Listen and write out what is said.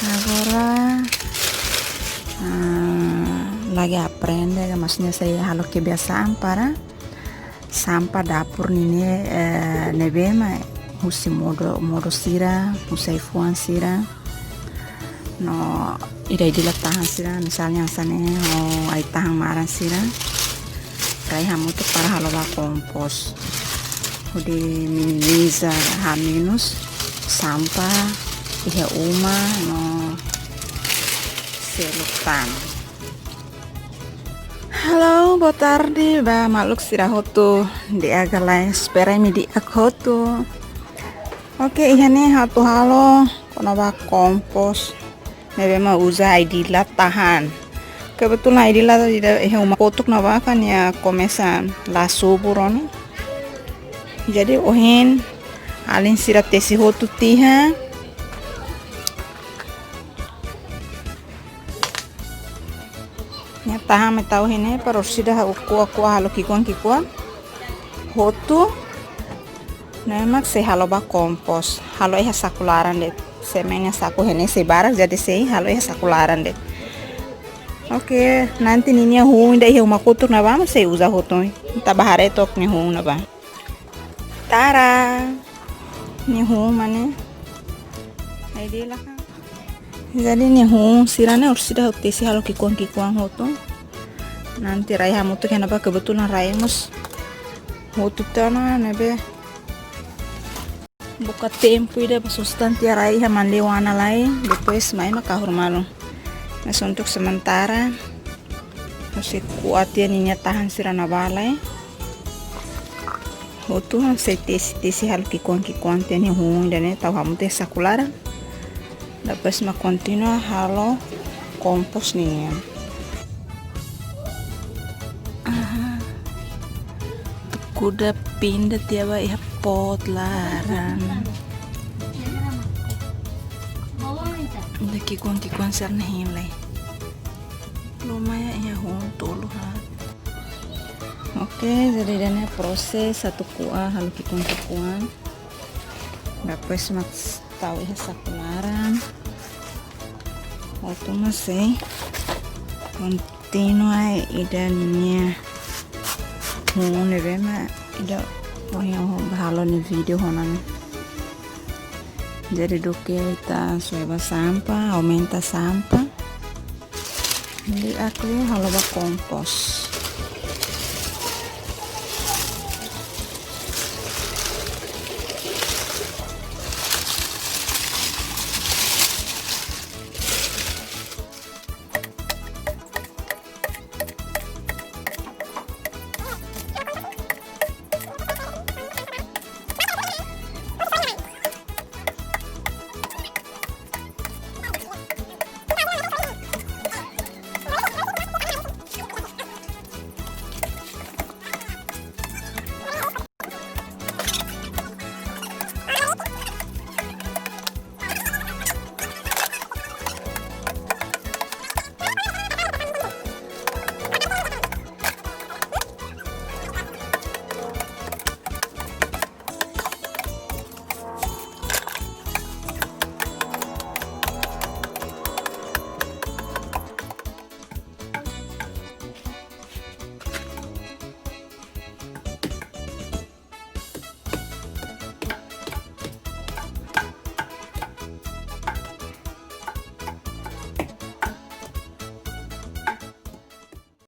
Agora lagi aprende, maksudnya saya halo kebiasaan para sampah dapur ini nebema husi modo sira usai fuan sira no ida idila tahan sira misalnya sana ai tahan maran sira rai hamu tu para halo ba kompos udi minimiza ha minus sampah ihe uma no selutan. Halo, boa tarde, ba maluk sirahoto di agalai spera mi di akhoto. Oke, ihane hatu halo kono ba kompos. Nebe ma uza idila tahan. Kebetulan idila tidak uma kotuk na ba kan ya komesan la suburon. Jadi ohin alin sirat tesi hotu tiha. Tahan me tahu ini pero sudah aku halo kikuan hotu nemak se halo ba kompos halo sakularan deh semennya saku ini sebarak jadi se halo sakularan deh. Oke, nanti ninya hu inda ihe makutuk na ba se uza hotu tabahare tok ni hu na ba tara ni hu mane ide lah kan jadi ni hu sirane sudah tesi halo kikuan hotu. Nanti rai hamu tuh kenapa kebetulan rai mus hotu tanah nebe buka tempo ida sustansi rai haman lewana lain depois mai maka malu. Mas untuk sementara masih kuat ya ninya tahan sirana balai hotu saya tesi hal kikuan teni hung dan tahu hamu teh sakularan depois ma continua halo kompos nih. Kuda pindah tiaba ya pot larang. Udah kikuan sarna hilai. Lumayan ya tulu ha. Oke, jadi dana proses satu kuah halu kikuan. Dapat semak tahu ya sakularan. Waktu masih continua idannya. Nebe ma ida yang bahalo ni video honan jadi doke kita sueba sampah aumenta sampah jadi aku halo ba kompos